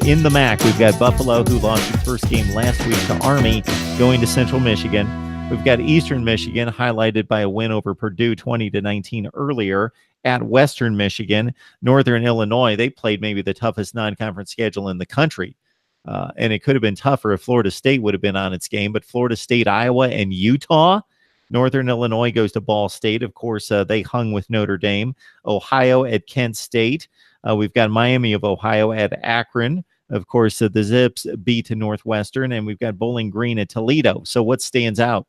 In the MAC, we've got Buffalo, who lost its first game last week to Army, going to Central Michigan. We've got Eastern Michigan, highlighted by a win over Purdue 20-19 earlier at Western Michigan. Northern Illinois, they played maybe the toughest non-conference schedule in the country. And it could have been tougher if Florida State would have been on its game, but Florida State, Iowa, and Utah. Northern Illinois goes to Ball State. Of course, they hung with Notre Dame. Ohio at Kent State. We've got Miami of Ohio at Akron. Of course, the Zips beat Northwestern, and we've got Bowling Green at Toledo. So what stands out?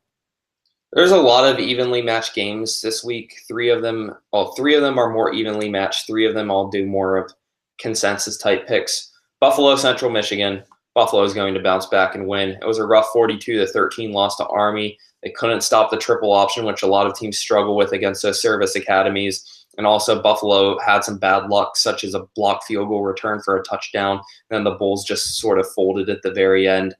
There's a lot of evenly matched games this week. Three of them are more evenly matched. Three of them I'll do more of consensus type picks. Buffalo, Central Michigan. Buffalo is going to bounce back and win. It was a rough 42-13 loss to Army. They couldn't stop the triple option, which a lot of teams struggle with against those service academies. And also Buffalo had some bad luck, such as a blocked field goal return for a touchdown. And then the Bulls just sort of folded at the very end.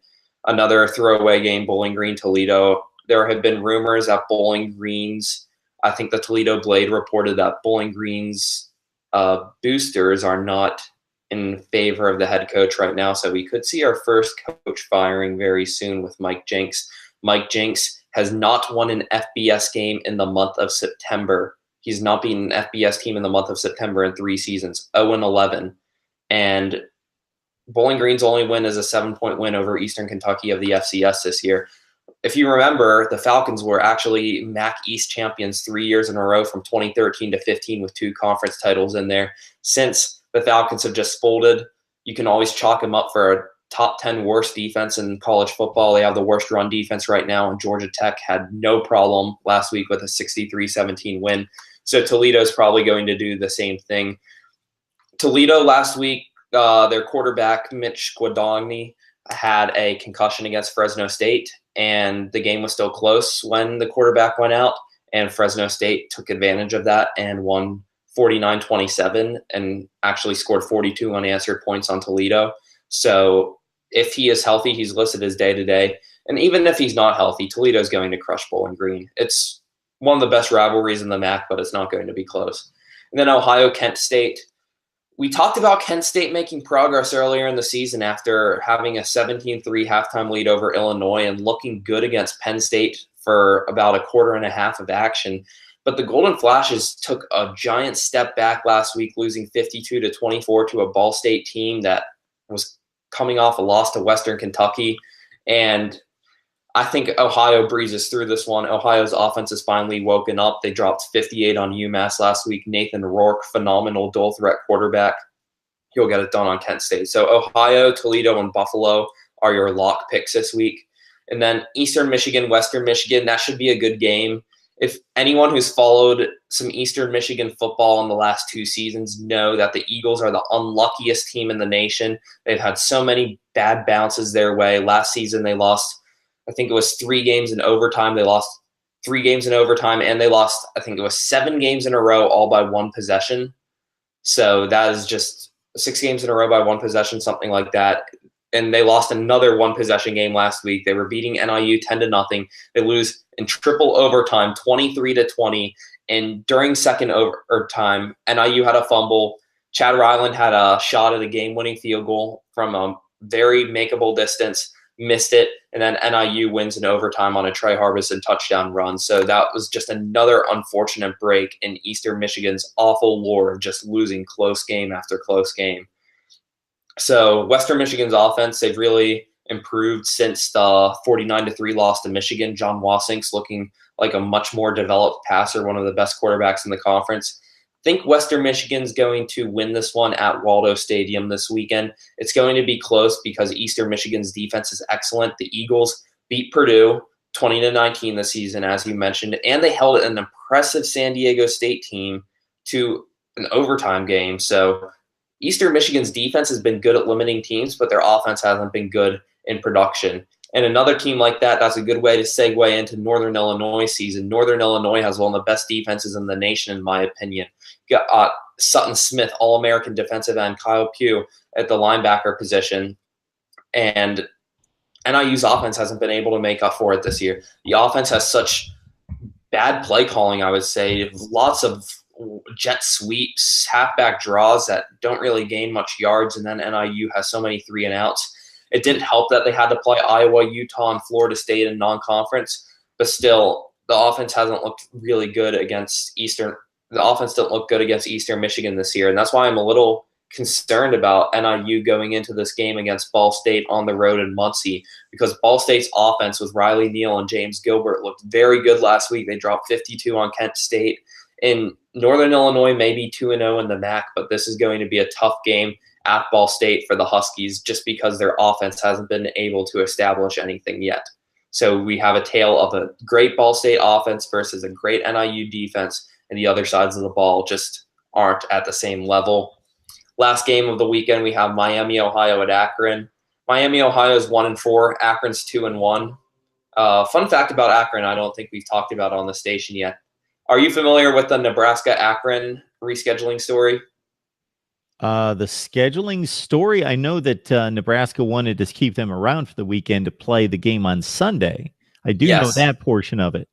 Another throwaway game, Bowling Green, Toledo. There have been rumors that Bowling Green's, I think the Toledo Blade reported that Bowling Green's boosters are not in favor of the head coach right now. So we could see our first coach firing very soon with Mike Jenks. Mike Jenks has not won an FBS game in the month of September. He's not beaten an FBS team in the month of September in 3 seasons, 0-11. And Bowling Green's only win is a 7-point win over Eastern Kentucky of the FCS this year. If you remember, the Falcons were actually MAC East champions 3 years in a row from 2013 to 15 with 2 conference titles in there. Since the Falcons have just folded, you can always chalk them up for a top 10 worst defense in college football. They have the worst run defense right now, and Georgia Tech had no problem last week with a 63-17 win. So Toledo's probably going to do the same thing. Toledo last week, their quarterback, Mitch Guadagni, had a concussion against Fresno State, and the game was still close when the quarterback went out, and Fresno State took advantage of that and won 49-27 and actually scored 42 unanswered points on Toledo. So if he is healthy, he's listed as day-to-day. And even if he's not healthy, Toledo's going to crush Bowling Green. It's one of the best rivalries in the MAC, but it's not going to be close. And then Ohio, Kent State. We talked about Kent State making progress earlier in the season after having a 17-3 halftime lead over Illinois and looking good against Penn State for about a quarter and a half of action. But the Golden Flashes took a giant step back last week, losing 52-24 to a Ball State team that was coming off a loss to Western Kentucky. And I think Ohio breezes through this one. Ohio's offense has finally woken up. They dropped 58 on UMass last week. Nathan Rourke, phenomenal dual threat quarterback. He'll get it done on Kent State. So Ohio, Toledo, and Buffalo are your lock picks this week. And then Eastern Michigan, Western Michigan, that should be a good game. If anyone who's followed some Eastern Michigan football in the last 2 seasons know that the Eagles are the unluckiest team in the nation. They've had so many bad bounces their way. Last season they lost, I think it was 3 games in overtime. They lost 3 games in overtime, and they lost, I think it was 7 games in a row, all by 1 possession. So that is just 6 games in a row by 1 possession, something like that. And they lost another 1 possession game last week. They were beating NIU 10-0. They lose in triple overtime, 23-20. And during second overtime, NIU had a fumble. Chad Ryland had a shot at a game-winning field goal from a very makeable distance, missed it, and then NIU wins in overtime on a Trey Harbison touchdown run. So that was just another unfortunate break in Eastern Michigan's awful lore of just losing close game after close game. So Western Michigan's offense, they've really improved since the 49-3 loss to Michigan. John Wassink's looking like a much more developed passer, one of the best quarterbacks in the conference. I think Western Michigan's going to win this one at Waldo Stadium this weekend. It's going to be close because Eastern Michigan's defense is excellent. The Eagles beat Purdue 20-19 this season, as you mentioned, and they held an impressive San Diego State team to an overtime game. So Eastern Michigan's defense has been good at limiting teams, but their offense hasn't been good in production. And another team like that, that's a good way to segue into Northern Illinois season. Northern Illinois has one of the best defenses in the nation, in my opinion. Got Sutton Smith, All-American defensive end, Kyle Pugh at the linebacker position. And NIU's offense hasn't been able to make up for it this year. The offense has such bad play calling, I would say. Lots of jet sweeps, halfback draws that don't really gain much yards, and then NIU has so many 3-and-outs. It didn't help that they had to play Iowa, Utah, and Florida State in non-conference, but still, the offense hasn't looked really good against Eastern. The offense didn't look good against Eastern Michigan this year, and that's why I'm a little concerned about NIU going into this game against Ball State on the road in Muncie, because Ball State's offense with Riley Neal and James Gilbert looked very good last week. They dropped 52 on Kent State. In Northern Illinois, maybe 2-0 in the MAC, but this is going to be a tough game at Ball State for the Huskies just because their offense hasn't been able to establish anything yet. So we have a tale of a great Ball State offense versus a great NIU defense, and the other sides of the ball just aren't at the same level. Last game of the weekend, we have Miami, Ohio at Akron. Miami, Ohio is 1-4. Akron's 2-1. Fun fact about Akron, I don't think we've talked about on the station yet. Are you familiar with the Nebraska-Akron rescheduling story? The scheduling story, I know that Nebraska wanted to keep them around for the weekend to play the game on Sunday. I do know that portion of it.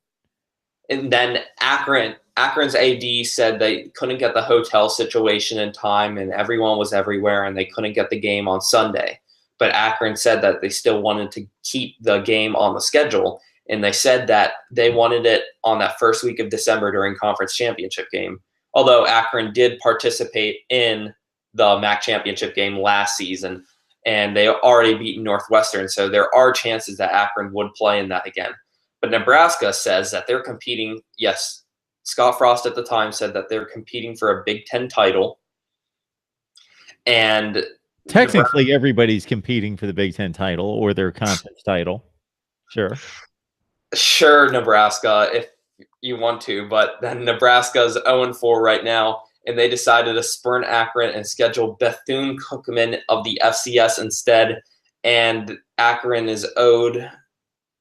And then Akron's AD said they couldn't get the hotel situation in time, and everyone was everywhere, and they couldn't get the game on Sunday. But Akron said that they still wanted to keep the game on the schedule, and they said that they wanted it on that first week of December during conference championship game. Although Akron did participate in the MAC championship game last season, and they already beaten Northwestern, so there are chances that Akron would play in that again. But Nebraska says that they're competing. Yes, Scott Frost at the time said that they're competing for a Big Ten title. And technically, everybody's competing for the Big Ten title or their conference title. Sure, Nebraska, if you want to. But then Nebraska's 0-4 right now, and they decided to spurn Akron and schedule Bethune-Cookman of the FCS instead. And Akron is owed,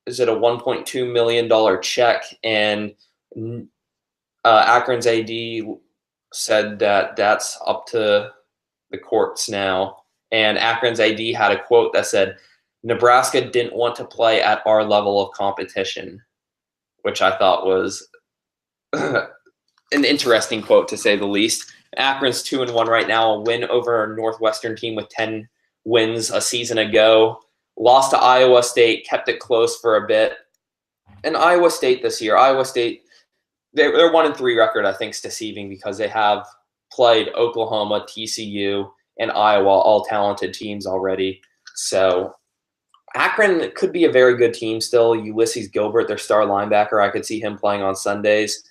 is it a $1.2 million check? And Akron's AD said that that's up to the courts now. And Akron's AD had a quote that said, "Nebraska didn't want to play at our level of competition," which I thought was an interesting quote, to say the least. Akron's 2-1 right now, a win over a Northwestern team with 10 wins a season ago. Lost to Iowa State, kept it close for a bit. And Iowa State this year, their 1-3 record, I think, is deceiving because they have played Oklahoma, TCU, and Iowa, all talented teams already. So Akron could be a very good team still. Ulysses Gilbert, their star linebacker, I could see him playing on Sundays.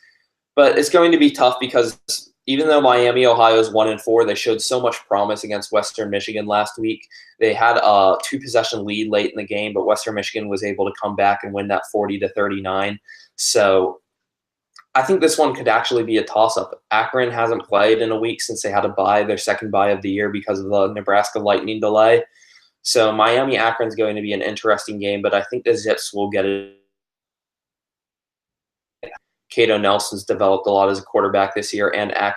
But it's going to be tough because even though Miami, Ohio is 1-4, they showed so much promise against Western Michigan last week. They had a 2-possession lead late in the game, but Western Michigan was able to come back and win that 40-39. So I think this one could actually be a toss-up. Akron hasn't played in a week since they had to bye, their second bye of the year, because of the Nebraska Lightning delay. So Miami-Akron's going to be an interesting game, but I think the Zips will get it. Cato Nelson's developed a lot as a quarterback this year, and I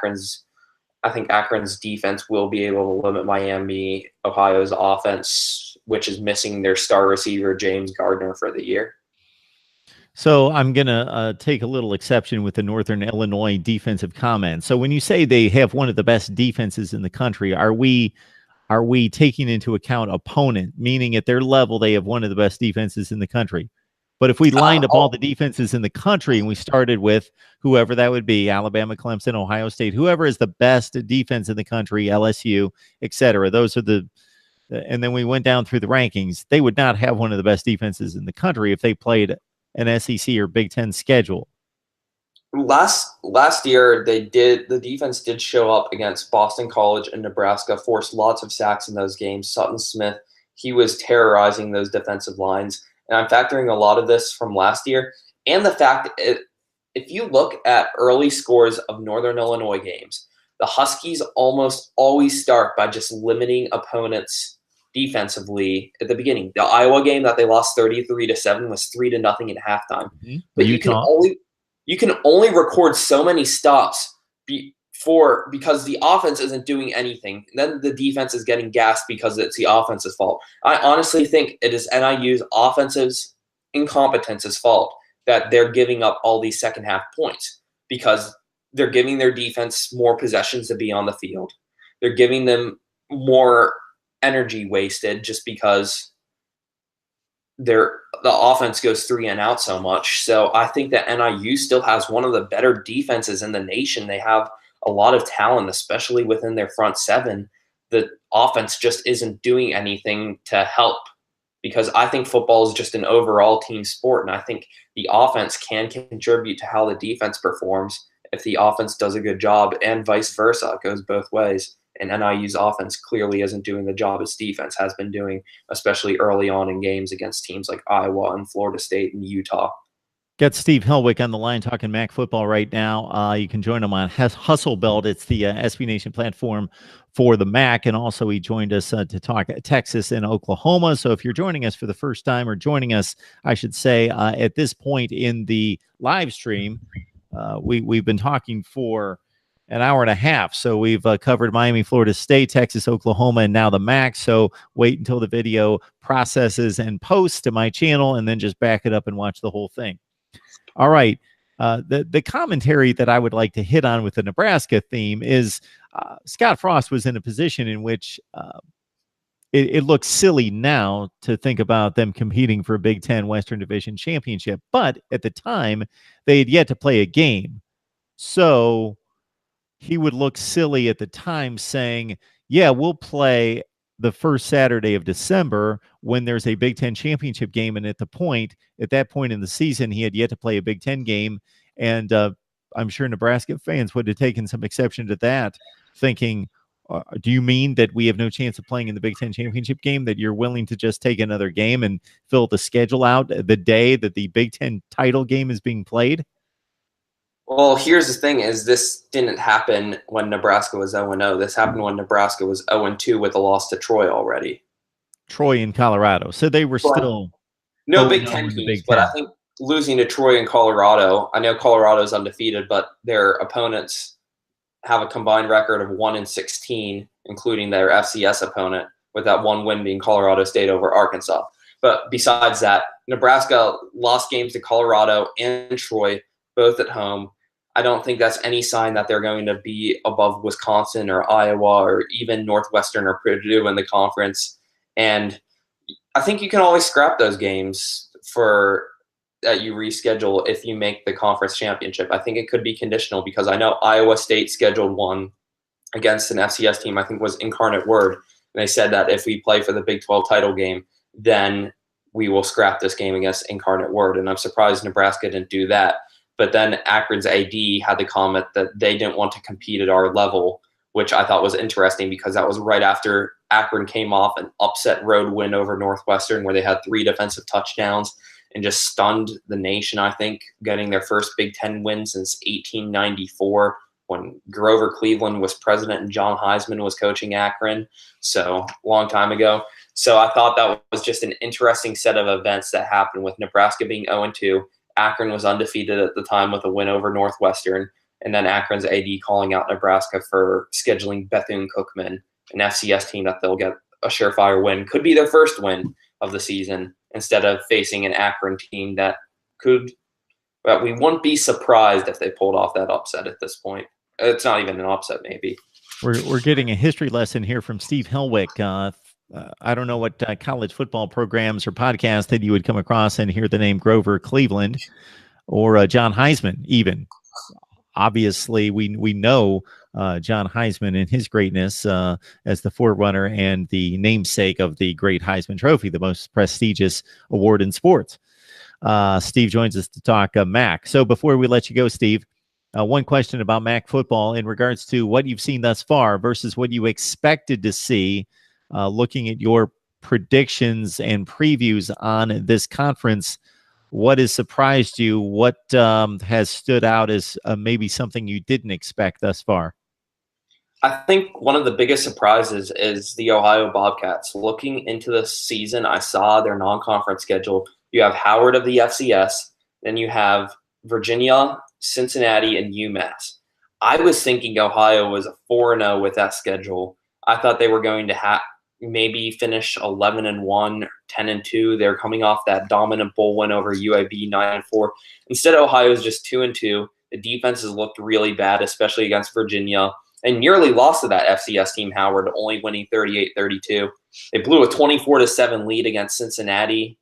think Akron's defense will be able to limit Miami, Ohio's offense, which is missing their star receiver, James Gardner, for the year. So I'm going to take a little exception with the Northern Illinois defensive comment. So when you say they have one of the best defenses in the country, are we taking into account opponent, meaning at their level they have one of the best defenses in the country? But if we lined up all the defenses in the country and we started with whoever that would be, Alabama, Clemson, Ohio State, whoever is the best defense in the country, LSU, etc., those are and then we went down through the rankings, they would not have one of the best defenses in the country if they played an SEC or Big Ten schedule. Last year, the defense did show up against Boston College and Nebraska, forced lots of sacks in those games. Sutton Smith, he was terrorizing those defensive lines. And I'm factoring a lot of this from last year. And the fact, if you look at early scores of Northern Illinois games, the Huskies almost always start by just limiting opponents defensively at the beginning. The Iowa game that they lost 33-7 was 3-0 at halftime. Mm-hmm. But you can only record so many stops because the offense isn't doing anything. And then the defense is getting gassed because it's the offense's fault. I honestly think it is NIU's offense's incompetence's fault that they're giving up all these second half points, because they're giving their defense more possessions to be on the field. They're giving them more energy wasted just because the offense goes 3 and out so much. So I think that NIU still has one of the better defenses in the nation. They have a lot of talent, especially within their front seven. The offense just isn't doing anything to help, because I think football is just an overall team sport, and I think the offense can contribute to how the defense performs if the offense does a good job, and vice versa. It goes both ways. And NIU's offense clearly isn't doing the job its defense has been doing, especially early on in games against teams like Iowa and Florida State and Utah. Got Steve Helwick on the line talking MAC football right now. You can join him on Hustle Belt. It's the SB Nation platform for the MAC. And also he joined us to talk Texas and Oklahoma. So if you're joining us for the first time, or joining us, I should say, at this point in the live stream, we've been talking for an hour and a half. So we've covered Miami, Florida State, Texas, Oklahoma, and now the MAC. So wait until the video processes and posts to my channel, and then just back it up and watch the whole thing. All right. The commentary that I would like to hit on with the Nebraska theme is Scott Frost was in a position in which it looks silly now to think about them competing for a Big Ten Western Division championship. But at the time, they had yet to play a game. So he would look silly at the time saying, yeah, we'll play the first Saturday of December when there's a Big Ten championship game. And at that point in the season, he had yet to play a Big Ten game. And I'm sure Nebraska fans would have taken some exception to that, thinking, do you mean that we have no chance of playing in the Big Ten championship game, that you're willing to just take another game and fill the schedule out the day that the Big Ten title game is being played? Well, here's the thing: is this didn't happen when Nebraska was 0-0. This happened when Nebraska was 0-2 with a loss to Troy already. Troy in Colorado. So they were still no Big Ten teams, but I think losing to Troy in Colorado, I know Colorado's undefeated, but their opponents have a combined record of 1-16, including their FCS opponent, with that one win being Colorado State over Arkansas. But besides that, Nebraska lost games to Colorado and Troy, both at home. I don't think that's any sign that they're going to be above Wisconsin or Iowa or even Northwestern or Purdue in the conference. And I think you can always scrap those games that you reschedule if you make the conference championship. I think it could be conditional, because I know Iowa State scheduled one against an FCS team, I think was Incarnate Word. And they said that if we play for the Big 12 title game, then we will scrap this game against Incarnate Word. And I'm surprised Nebraska didn't do that. But then Akron's AD had the comment that they didn't want to compete at our level, which I thought was interesting, because that was right after Akron came off an upset road win over Northwestern, where they had 3 defensive touchdowns and just stunned the nation, I think, getting their first Big Ten win since 1894, when Grover Cleveland was president and John Heisman was coaching Akron. So a long time ago. So I thought that was just an interesting set of events that happened, with Nebraska being 0-2. Akron was undefeated at the time with a win over Northwestern, and then Akron's AD calling out Nebraska for scheduling Bethune-Cookman, an FCS team that they'll get a surefire win. Could be their first win of the season, instead of facing an Akron team that could – but we wouldn't be surprised if they pulled off that upset at this point. It's not even an upset, maybe. We're getting a history lesson here from Steve Helwick. I don't know what college football programs or podcasts that you would come across and hear the name Grover Cleveland or John Heisman even. Obviously, we know John Heisman and his greatness as the forerunner and the namesake of the great Heisman Trophy, the most prestigious award in sports. Steve joins us to talk MAC. So before we let you go, Steve, one question about MAC football in regards to what you've seen thus far versus what you expected to see. Looking at your predictions and previews on this conference, what has surprised you? What has stood out as maybe something you didn't expect thus far? I think one of the biggest surprises is the Ohio Bobcats. Looking into the season, I saw their non-conference schedule. You have Howard of the FCS, then you have Virginia, Cincinnati, and UMass. I was thinking Ohio was a 4-0 with that schedule. I thought they were going to maybe finish 11-1, 10-2. They're coming off that dominant bowl win over UAB 9-4. Instead, Ohio is just 2-2. The defenses looked really bad, especially against Virginia, and nearly lost to that FCS team, Howard, only winning 38-32. They blew a 24-7 lead against Cincinnati.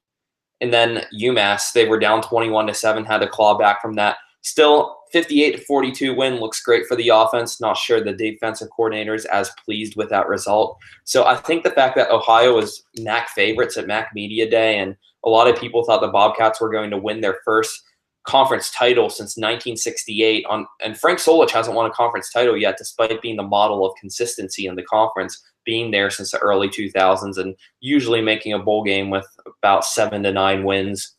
And then UMass, they were down 21-7, had to claw back from that. Still, 58-42 win looks great for the offense. Not sure the defensive coordinator is as pleased with that result. So I think the fact that Ohio was MAC favorites at MAC Media Day, and a lot of people thought the Bobcats were going to win their first conference title since 1968. And Frank Solich hasn't won a conference title yet, despite being the model of consistency in the conference, being there since the early 2000s and usually making a bowl game with about 7 to 9 wins.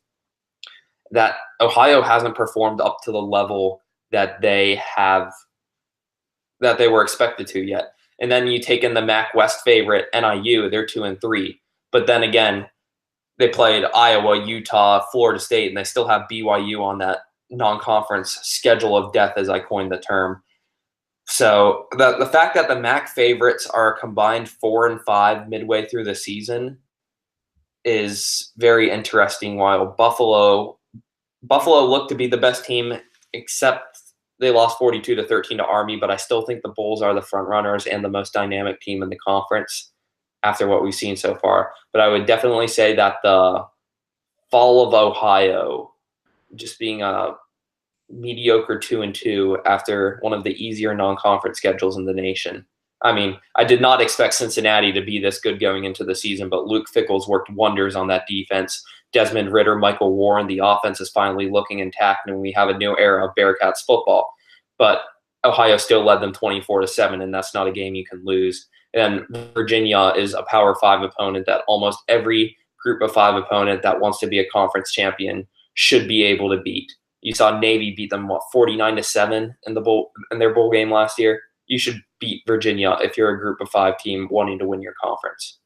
That Ohio hasn't performed up to the level that they were expected to yet. And then you take in the MAC West favorite, NIU, they're 2-3. But then again, they played Iowa, Utah, Florida State, and they still have BYU on that non-conference schedule of death, as I coined the term. So the fact that the MAC favorites are a combined 4-5 midway through the season is very interesting, while Buffalo looked to be the best team, except they lost 42-13 to Army, but I still think the Bulls are the front runners and the most dynamic team in the conference after what we've seen so far. But I would definitely say that the fall of Ohio, just being a mediocre 2-2 after one of the easier non-conference schedules in the nation. I mean, I did not expect Cincinnati to be this good going into the season, but Luke Fickell's worked wonders on that defense. Desmond Ridder, Michael Warren, the offense is finally looking intact, and we have a new era of Bearcats football. But Ohio still led them 24-7, and that's not a game you can lose. And Virginia is a Power 5 opponent that almost every Group of 5 opponent that wants to be a conference champion should be able to beat. You saw Navy beat them, 49-7 in their bowl game last year. You should beat Virginia if you're a Group of 5 team wanting to win your conference.